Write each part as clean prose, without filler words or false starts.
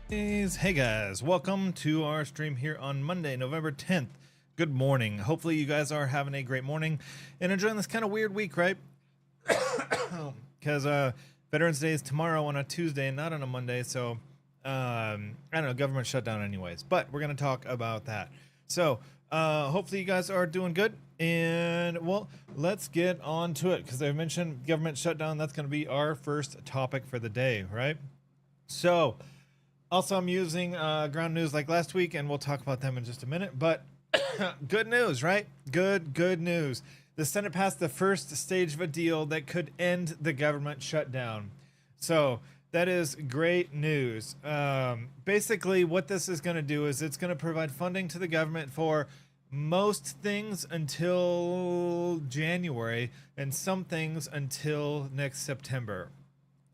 Hey guys, welcome to our stream here on Monday, November 10th. Good morning. Hopefully you guys are having a great morning and enjoying this kind of weird week, right? Because Veterans Day is tomorrow on a Tuesday and not on a Monday, so I don't know, government shutdown anyways. But we're going to talk about that. So hopefully you guys are doing good. And well, let's get on to it because I mentioned government shutdown. That's going to be our first topic for the day, right? So also, I'm using ground news like last week, and we'll talk about them in just a minute. But good news, right? Good news. The Senate passed the first stage of a deal that could end the government shutdown. So that is great news. Basically, what this is going to do is it's going to provide funding to the government for most things until January and some things until next September.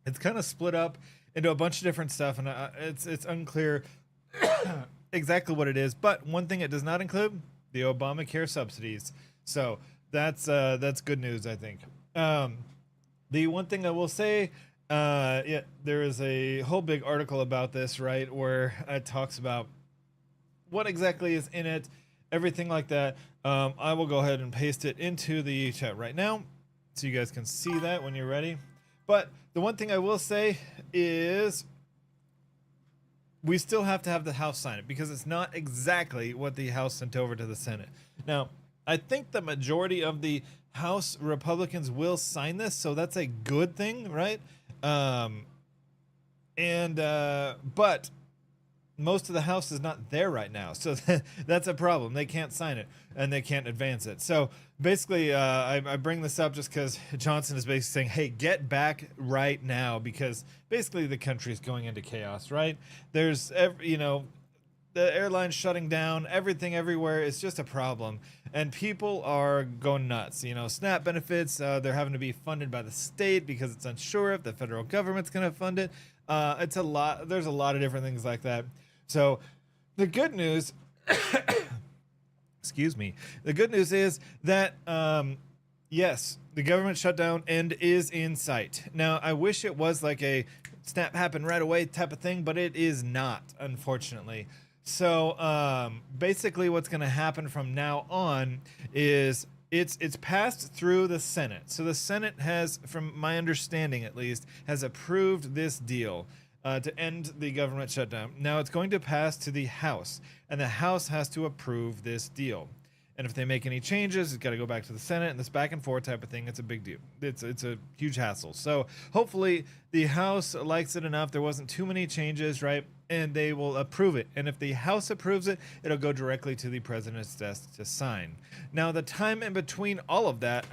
It's kind of split up into a bunch of different stuff, and it's unclear exactly what it is. But one thing it does not include: the Obamacare subsidies. So that's good news, I think. The one thing I will say, yeah, there is a whole big article about this, right, where it talks about what exactly is in it, everything like that. I will go ahead and paste it into the chat right now, so you guys can see that when you're ready. But the one thing I will say is we still have to have the House sign it because it's not exactly what the House sent over to the Senate. Now, I think the majority of the House Republicans will sign this, so that's a good thing, right? But most of the House is not there right now, so that's a problem. They can't sign it and they can't advance it. So basically, I bring this up just because Johnson is basically saying, "Hey, get back right now," because basically the country is going into chaos. Right? There's the airlines shutting down, everything everywhere. It's just a problem, and people are going nuts. SNAP benefits, they're having to be funded by the state because it's unsure if the federal government's going to fund it. It's a lot. There's a lot of different things like that. So the good news, excuse me, the good news is that, yes, the government shutdown end is in sight. Now, I wish it was like a snap happen right away type of thing, but it is not, unfortunately. So basically what's going to happen from now on is it's passed through the Senate. So the Senate has, from my understanding at least, has approved this deal to end the government shutdown. Now it's going to pass to the House, and the House has to approve this deal. And if they make any changes, it's got to go back to the Senate, and this back and forth type of thing, it's a big deal. It's a huge hassle. So hopefully the House likes it enough. There wasn't too many changes, right? And they will approve it. And if the House approves it, it'll go directly to the president's desk to sign. Now, the time in between all of that,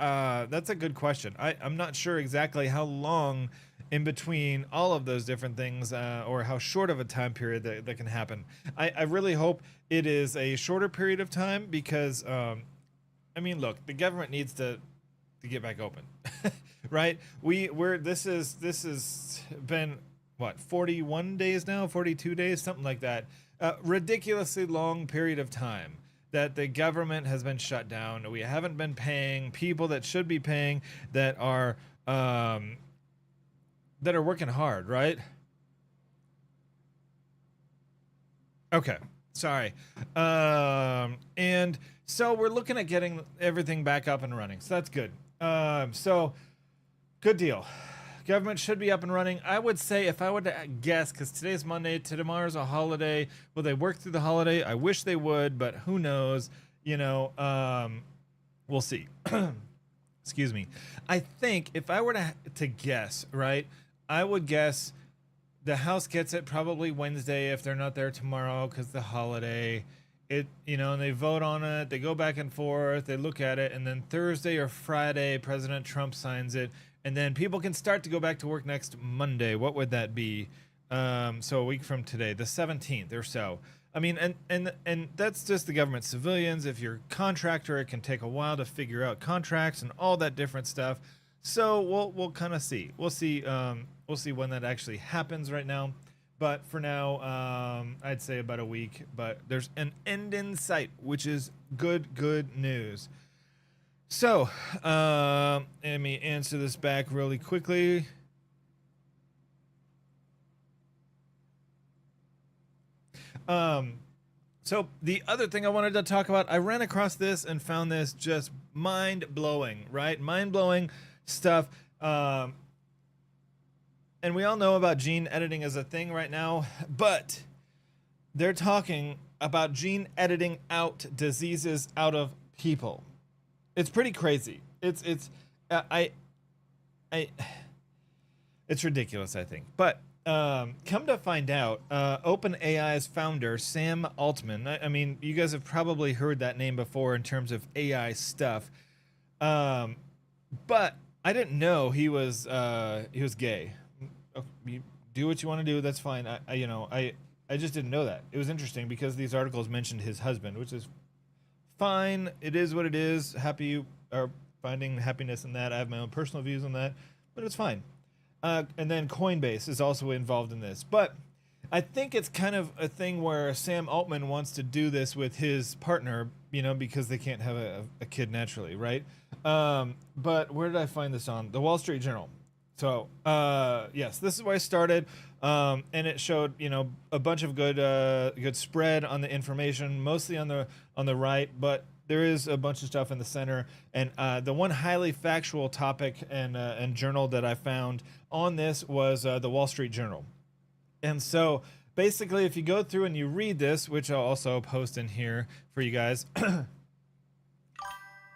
that's a good question. I'm not sure exactly how long in between all of those different things, or how short of a time period that can happen. I really hope it is a shorter period of time because, look, the government needs to get back open, right? This has been what, 41 days now, 42 days, something like that. Ridiculously long period of time that the government has been shut down. We haven't been paying people that should be paying, that are working hard, right? Okay, sorry. And so we're looking at getting everything back up and running. So that's good. So good deal. Government should be up and running. I would say, if I were to guess, because today's Monday, tomorrow's a holiday. Will they work through the holiday? I wish they would, but who knows? We'll see. Excuse me. I think if I were to guess, right, I would guess the House gets it probably Wednesday if they're not there tomorrow because the holiday. And they vote on it. They go back and forth. They look at it, and then Thursday or Friday, President Trump signs it. And then people can start to go back to work next Monday. What would that be? So a week from today, the 17th or so. I mean, and that's just the government. Civilians, if you're a contractor, it can take a while to figure out contracts and all that different stuff. So we'll kind of see. We'll see when that actually happens right now. But for now, I'd say about a week. But there's an end in sight, which is good news. So, let me answer this back really quickly. So the other thing I wanted to talk about, I ran across this and found this just mind-blowing, right? Mind-blowing stuff. And we all know about gene editing as a thing right now, but they're talking about gene editing out diseases out of people. It's pretty crazy. I it's ridiculous, I think. But come to find out, OpenAI's founder, Sam Altman, I mean, you guys have probably heard that name before in terms of AI stuff. But I didn't know he was gay. You do what you want to do, that's fine. I just didn't know that. It was interesting because these articles mentioned his husband, which is fine. It is what it is. Happy you are finding happiness in that. I have my own personal views on that, but it's fine. And then Coinbase is also involved in this. But I think it's kind of a thing where Sam Altman wants to do this with his partner, because they can't have a kid naturally, right? But where did I find this on? The Wall Street Journal. So, yes, this is where I started. And it showed, a bunch of good spread on the information, mostly on the right, but there is a bunch of stuff in the center. And the one highly factual topic and journal that I found on this was the Wall Street Journal. And so basically, if you go through and you read this, which I'll also post in here for you guys,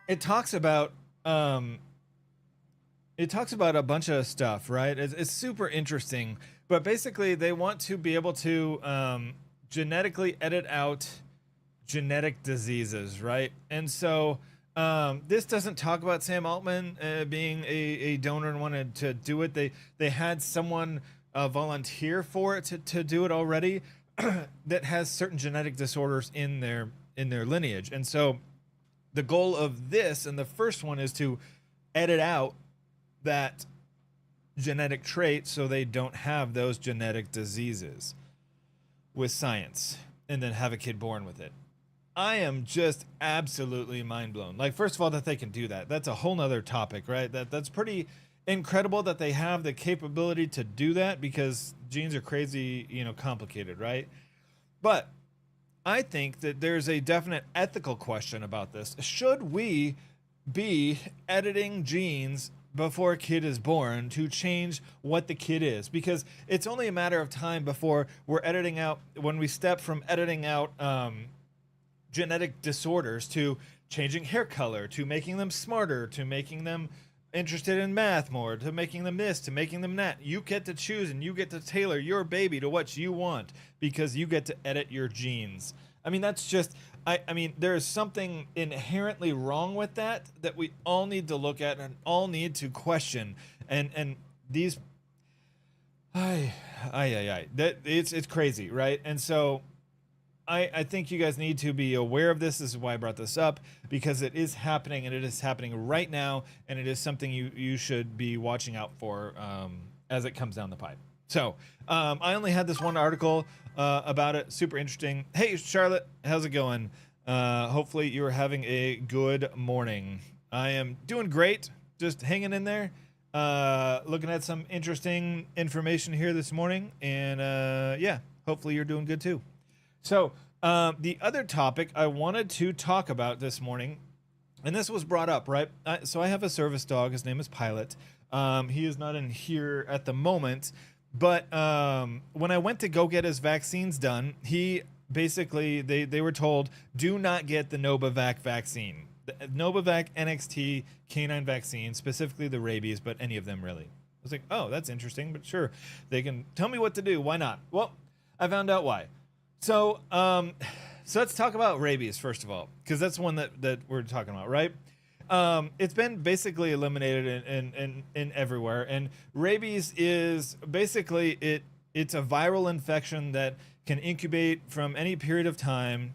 it talks about a bunch of stuff, right? It's super interesting. But basically, they want to be able to genetically edit out genetic diseases, right? And so this doesn't talk about Sam Altman being a donor and wanted to do it. They had someone volunteer for it to do it already that has certain genetic disorders in their lineage. And so the goal of this, and the first one, is to edit out that genetic trait so they don't have those genetic diseases with science and then have a kid born with it. I am just absolutely mind blown. Like, first of all, that they can do that. That's a whole nother topic, right? That's pretty incredible that they have the capability to do that, because genes are crazy, complicated, right? But I think that there's a definite ethical question about this. Should we be editing genes before a kid is born to change what the kid is? Because it's only a matter of time before we're editing out, when we step from editing out genetic disorders to changing hair color, to making them smarter, to making them interested in math more, to making them this, to making them that. You get to choose, and you get to tailor your baby to what you want, because you get to edit your genes. I mean, that's just, I mean, there is something inherently wrong with that we all need to look at and all need to question. And these, that it's crazy, right? And so I think you guys need to be aware of this. This is why I brought this up, because it is happening, and it is happening right now, and it is something you should be watching out for as it comes down the pipe. So I only had this one article about it. Super interesting. Hey, Charlotte, how's it going? Hopefully you're having a good morning. I am doing great. Just hanging in there. Looking at some interesting information here this morning. And yeah, hopefully you're doing good too. So the other topic I wanted to talk about this morning, and this was brought up, right? So I have a service dog. His name is Pilot. He is not in here at the moment. But when I went to go get his vaccines done, he basically, they were told, do not get the Novavax vaccine. The Novavax NXT canine vaccine, specifically the rabies, but any of them really. I was like, oh, that's interesting, but sure. They can tell me what to do. Why not? Well, I found out why. So let's talk about rabies, first of all, because that's one that we're talking about, right? It's been basically eliminated in everywhere, and rabies is basically it's a viral infection that can incubate from any period of time,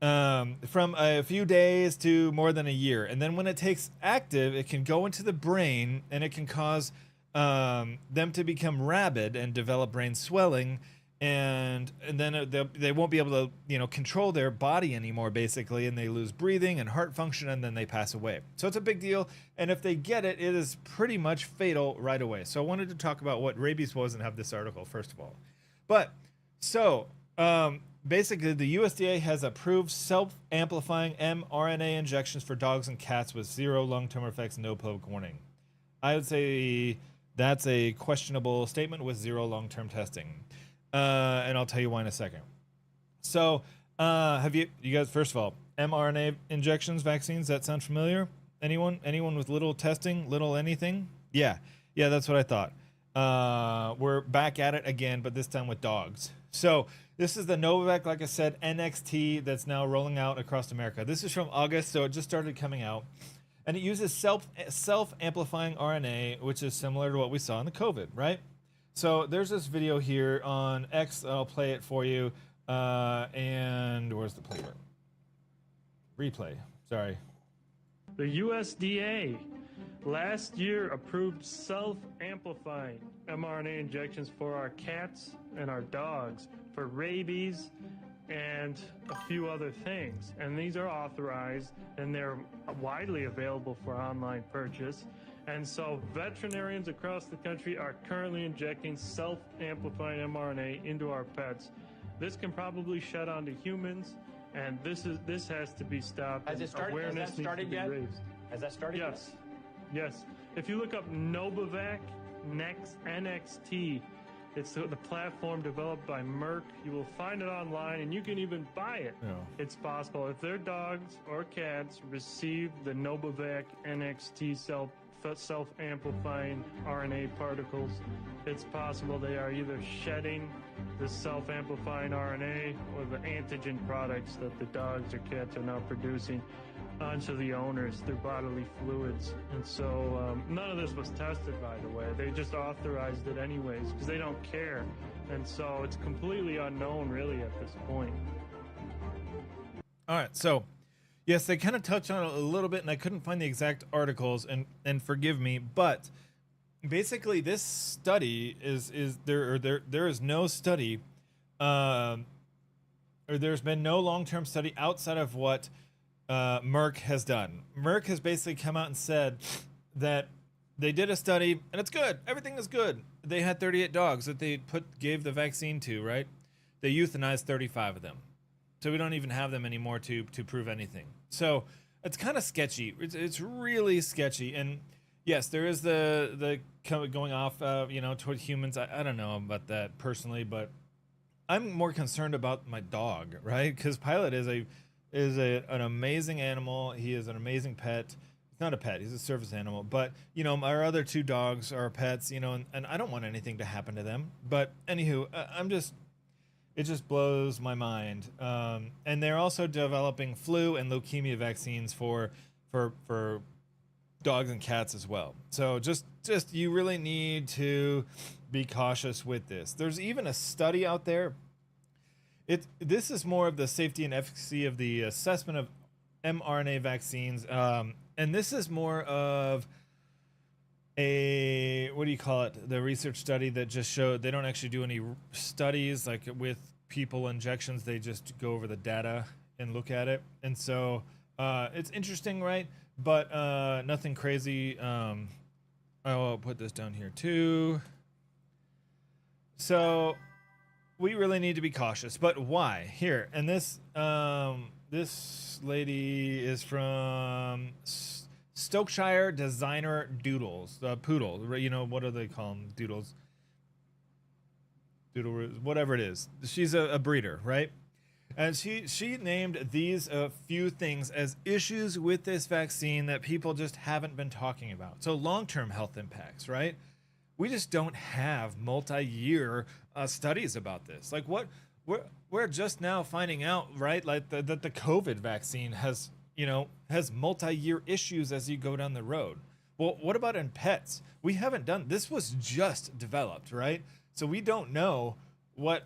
from a few days to more than a year, and then when it takes active, it can go into the brain, and it can cause them to become rabid and develop brain swelling. And then they won't be able to, control their body anymore, basically, and they lose breathing and heart function, and then they pass away. So it's a big deal, and if they get it, it is pretty much fatal right away. So I wanted to talk about what rabies was and have this article, first of all. But so basically, the USDA has approved self-amplifying mRNA injections for dogs and cats with zero long-term effects, no public warning. I would say that's a questionable statement with zero long-term testing, and I'll tell you why in a second. So, have you guys, first of all, mRNA injections, vaccines, that sound familiar? Anyone with little testing, little anything? Yeah, that's what I thought. We're back at it again, but this time with dogs. So this is the Novavax, like I said, NXT that's now rolling out across America. This is from August, so it just started coming out. And it uses self-amplifying RNA, which is similar to what we saw in the COVID, right? So there's this video here on X. I'll play it for you. And where's the play button? Replay. Sorry. The USDA last year approved self-amplifying mRNA injections for our cats and our dogs for rabies and a few other things. And these are authorized and they're widely available for online purchase. And so veterinarians across the country are currently injecting self-amplifying mRNA into our pets. This can probably shed onto humans, and this has to be stopped. Has it started? Has that started yet? Has that started? Yes. Yes. If you look up Novavax NXT, it's the platform developed by Merck. You will find it online, and you can even buy it. Yeah. It's possible. If their dogs or cats receive the Novavax NXT self-amplifying RNA particles, it's possible they are either shedding the self-amplifying RNA or the antigen products that the dogs or cats are now producing onto the owners, their bodily fluids. And so none of this was tested, by the way. They just authorized it anyways because they don't care. And so it's completely unknown, really, at this point. All right, so yes, they kind of touched on it a little bit, and I couldn't find the exact articles, and forgive me, but basically this study is there is no study, or there's been no long-term study outside of what Merck has done. Merck has basically come out and said that they did a study and it's good. Everything is good. They had 38 dogs that they gave the vaccine to, right? They euthanized 35 of them. So we don't even have them anymore to prove anything. So it's kind of sketchy. It's really sketchy. And yes, there is the going off, toward humans. I don't know about that personally, but I'm more concerned about my dog, right? Because Pilot is an amazing animal. He is an amazing pet. He's not a pet. He's a service animal. But, our other two dogs are pets, and I don't want anything to happen to them. But anywho, it just blows my mind. And they're also developing flu and leukemia vaccines for dogs and cats as well. So just you really need to be cautious with this. There's even a study out there. This is more of the safety and efficacy of the assessment of mRNA vaccines. And this is more of the research study that just showed they don't actually do any studies like with people injections. They just go over the data and look at it. And so it's interesting, right? But nothing crazy. I'll put this down here too. So we really need to be cautious, but why? Here, and this lady is from Stokeshire Designer Doodles, Poodle. What do they call them? Doodles. Doodle, whatever it is. She's a breeder, right? And she named these few things as issues with this vaccine that people just haven't been talking about. So long-term health impacts, right? We just don't have multi-year studies about this. Like we're just now finding out, right? Like that the COVID vaccine has multi-year issues as you go down the road. Well, what about in pets? We haven't done, this was just developed, right? So we don't know what's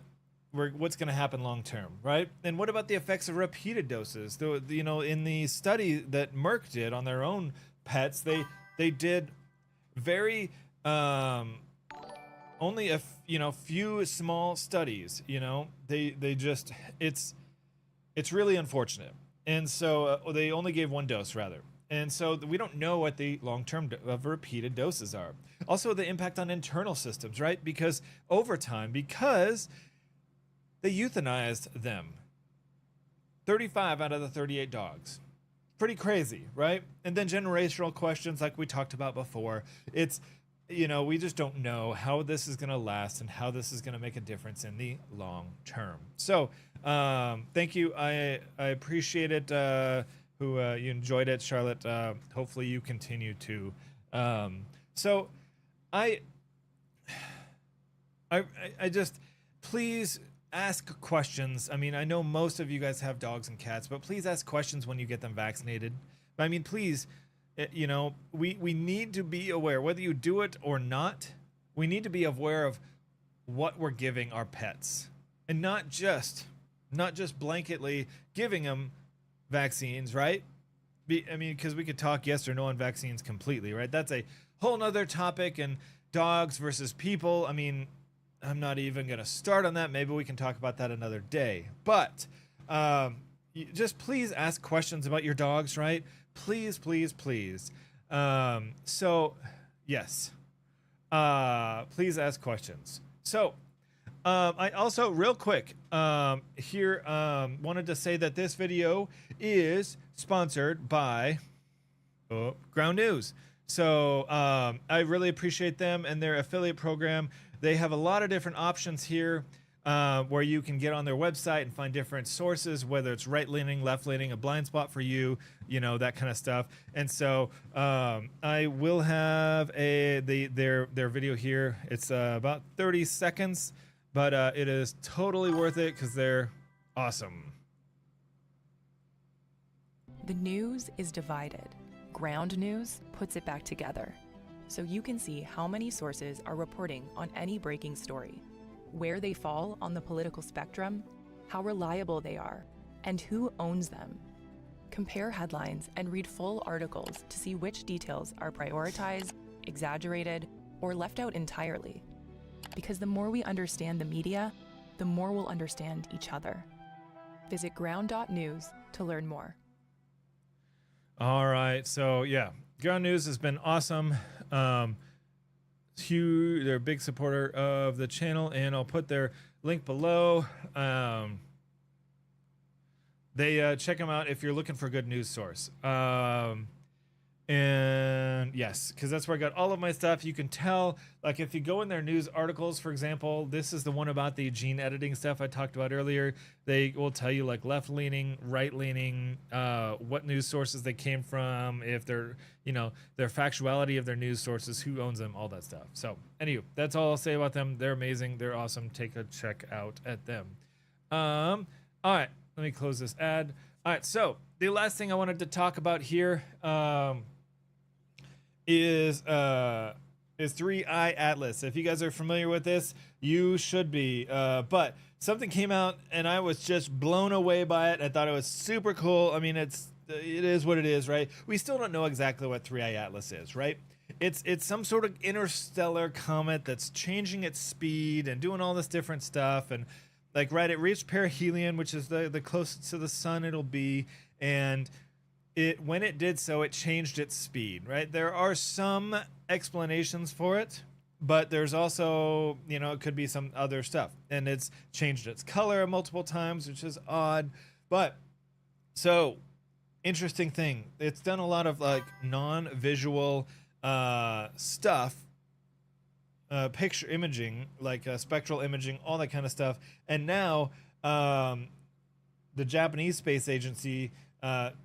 going to happen long term, right? And what about the effects of repeated doses? In the study that Merck did on their own pets, they did very only a few small studies. They just it's really unfortunate, and so they only gave one dose rather. And so we don't know what the long-term of repeated doses are. Also, the impact on internal systems, right? Because over time, they euthanized them. 35 out of the 38 dogs. Pretty crazy, right? And then generational questions like we talked about before. It's, you know, we just don't know how this is going to last and how this is going to make a difference in the long term. So thank you. I appreciate it. You enjoyed it, Charlotte. Hopefully you continue to. So I just, please ask questions. I mean, I know most of you guys have dogs and cats, but please ask questions when you get them vaccinated. I mean, please, you know, we need to be aware, whether you do it or not, we need to be aware of what we're giving our pets, and not just blanketly giving them vaccines, right? I mean, because we could talk yes or no on vaccines completely, right? That's a whole nother topic, and dogs versus people. I mean, I'm not even going to start on that. Maybe we can talk about that another day. But just please ask questions about your dogs, right? Please, please, please. So, yes. Please ask questions. So, I also, real quick, here wanted to say that this video is sponsored by Ground News. So I really appreciate them and their affiliate program. They have a lot of different options here where you can get on their website and find different sources, whether it's right-leaning, left-leaning, a blind spot for you, you know, that kind of stuff. And so I will have their video here. It's about 30 seconds, but it is totally worth it because they're awesome. The news is divided. Ground News puts it back together, so you can see how many sources are reporting on any breaking story, where they fall on the political spectrum, how reliable they are, and who owns them. Compare headlines and read full articles to see which details are prioritized, exaggerated, or left out entirely. Because the more we understand the media, the more we'll understand each other. Visit ground.news to learn more. All right, so yeah, Ground News has been awesome. Huge, they're a big supporter of the channel, and I'll put their link below. They check them out if you're looking for a good news source. And yes, because that's where I got all of my stuff. You can tell, like, if you go in their news articles, for example, this is the one about the gene editing stuff I talked about earlier. They will tell you, like, left-leaning, right-leaning, what news sources they came from, if they're, you know, their factuality of their news sources, who owns them, all that stuff. So, anyway, that's all I'll say about them. They're amazing. They're awesome. Take a check out at them. All right, let me close this ad. All right, so the last thing I wanted to talk about here, is 3i Atlas. If you guys are familiar with this, you should be. But something came out and I was just blown away by it. I thought it was super cool. I mean, it is what it is, right? We still don't know exactly what 3i Atlas is, right? It's some sort of interstellar comet that's changing its speed and doing all this different stuff. And like, right, it reached perihelion, which is the closest to the sun it'll be, and when it did so, it changed its speed, right? There are some explanations for it, but there's also, you know, it could be some other stuff. And it's changed its color multiple times, which is odd. But so, interesting thing. It's done a lot of like non-visual stuff, picture imaging, like spectral imaging, all that kind of stuff. And now the Japanese Space Agency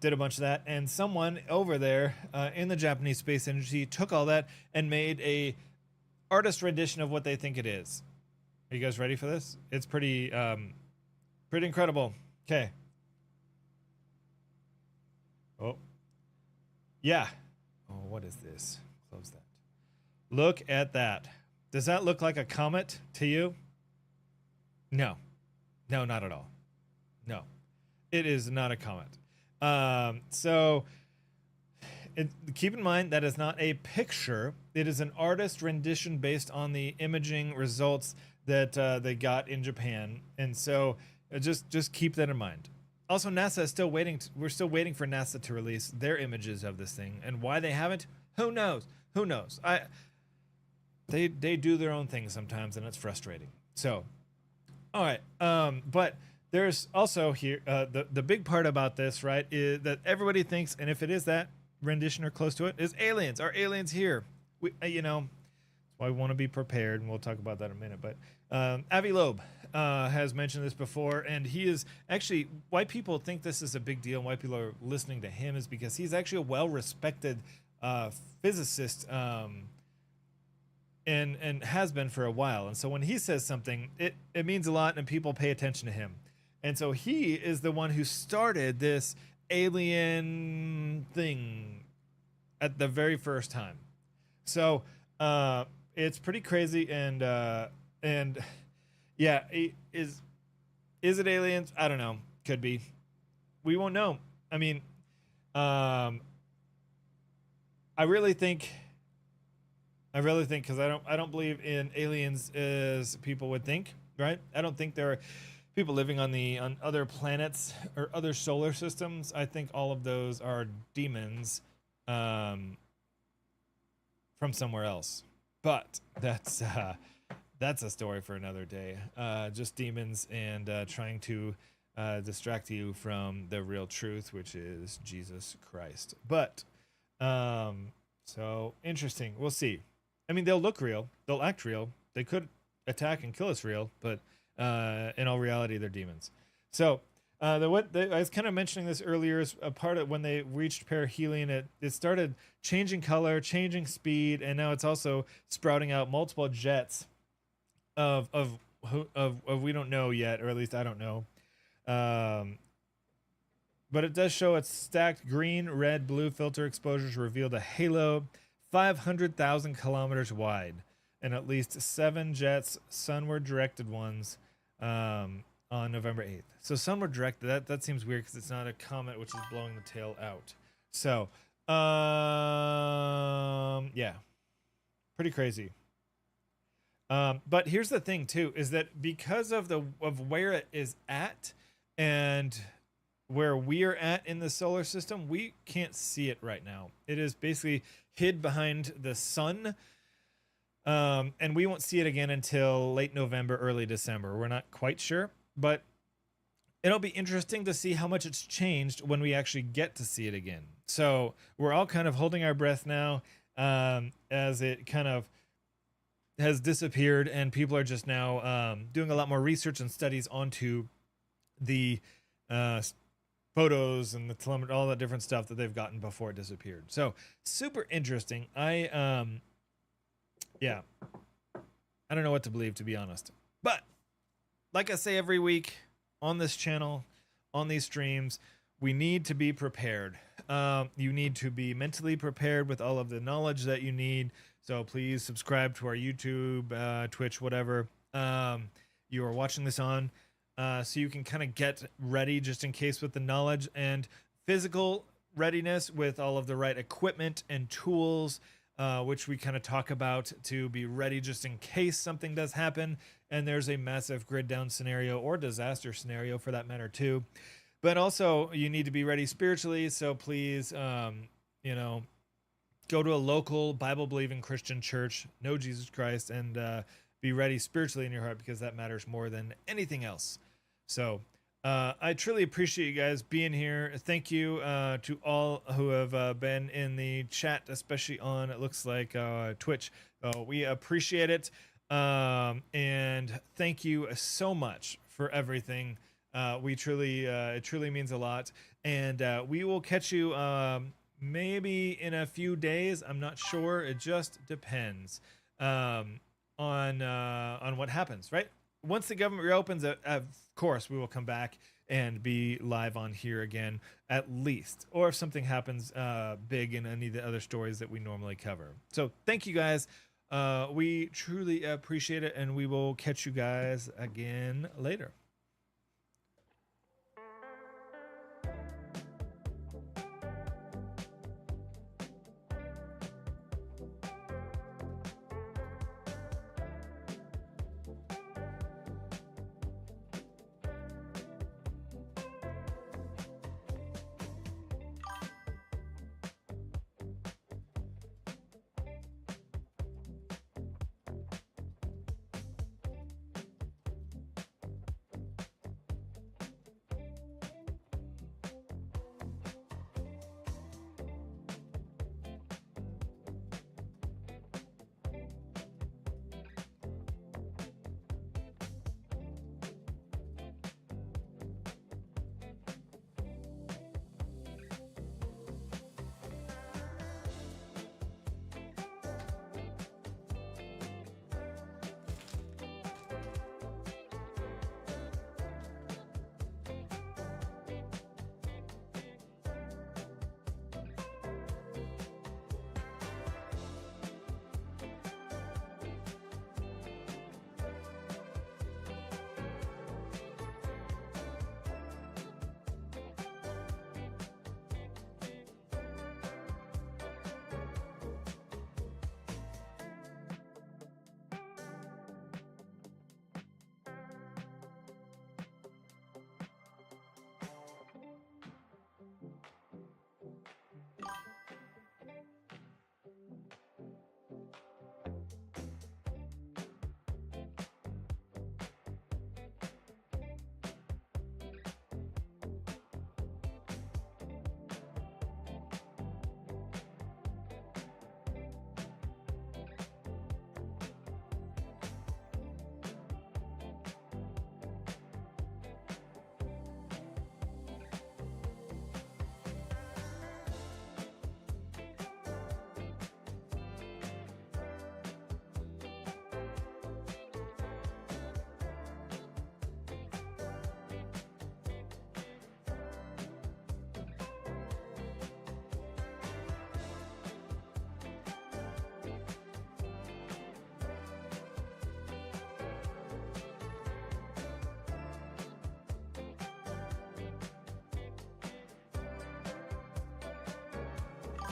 did a bunch of that, and someone over there in the Japanese Space Agency took all that and made a artist rendition of what they think it is. Are you guys ready for this? It's pretty incredible. Okay. Oh, yeah. Oh, what is this? Close that. Look at that. Does that look like a comet to you? No, not at all. No, it is not a comet. So keep in mind that is not a picture. It is an artist rendition based on the imaging results that they got in Japan. And so just keep that in mind. Also, NASA is still waiting. We're still waiting for NASA to release their images of this thing, and why they haven't, who knows? Who knows? They do their own thing sometimes, and it's frustrating. So All right. But there's also here the big part about this, right, is that everybody thinks, and if it is that rendition or close to it, is aliens. Are aliens here? We, that's why we want to be prepared, and we'll talk about that in a minute. But Avi Loeb has mentioned this before, and he is actually, why people think this is a big deal and why people are listening to him is because he's actually a well-respected physicist. And has been for a while. And so when he says something, it means a lot and people pay attention to him. And so he is the one who started this alien thing at the very first time. So it's pretty crazy and yeah, is it aliens? I don't know. Could be. We won't know. I mean, I really think because I don't believe in aliens as people would think, right? I don't think there are people living on other planets or other solar systems. I think all of those are demons from somewhere else. But that's a story for another day. Just demons and trying to distract you from the real truth, which is Jesus Christ. But so interesting. We'll see. I mean, they'll look real. They'll act real. They could attack and kill us real, but in all reality, they're demons. So I was kind of mentioning this earlier as a part of when they reached perihelion, it started changing color, changing speed, and now it's also sprouting out multiple jets of we don't know yet, or at least I don't know. But it does show its stacked green, red, blue filter exposures revealed a halo 500,000 kilometers wide, and at least 7 jets, sunward directed ones, on November 8th. So sunward directed, that seems weird because it's not a comet which is blowing the tail out. So, yeah, pretty crazy. But here's the thing too, is that because of where it is at and where we're at in the solar system, we can't see it right now. It is basically hid behind the sun, and we won't see it again until late November, early December. We're not quite sure, but it'll be interesting to see how much it's changed when we actually get to see it again. So we're all kind of holding our breath now, as it kind of has disappeared, and people are just now doing a lot more research and studies onto the photos and the telemetry, all that different stuff that they've gotten before it disappeared. So super interesting. Yeah, I don't know what to believe, to be honest. But like I say every week on this channel, on these streams, we need to be prepared. You need to be mentally prepared with all of the knowledge that you need. So please subscribe to our YouTube, Twitch, whatever you are watching this on, so you can kind of get ready just in case with the knowledge and physical readiness with all of the right equipment and tools, which we kind of talk about to be ready just in case something does happen and there's a massive grid down scenario or disaster scenario for that matter too. But also you need to be ready spiritually. So please, go to a local Bible-believing Christian church, know Jesus Christ, and be ready spiritually in your heart, because that matters more than anything else. So I truly appreciate you guys being here. Thank you to all who have been in the chat, especially on, it looks like, Twitch. We appreciate it. And thank you so much for everything. It truly means a lot. And we will catch you maybe in a few days. I'm not sure. It just depends on what happens, right? Once the government reopens, of course, we will come back and be live on here again, at least. Or if something happens big in any of the other stories that we normally cover. So thank you guys. We truly appreciate it, and we will catch you guys again later.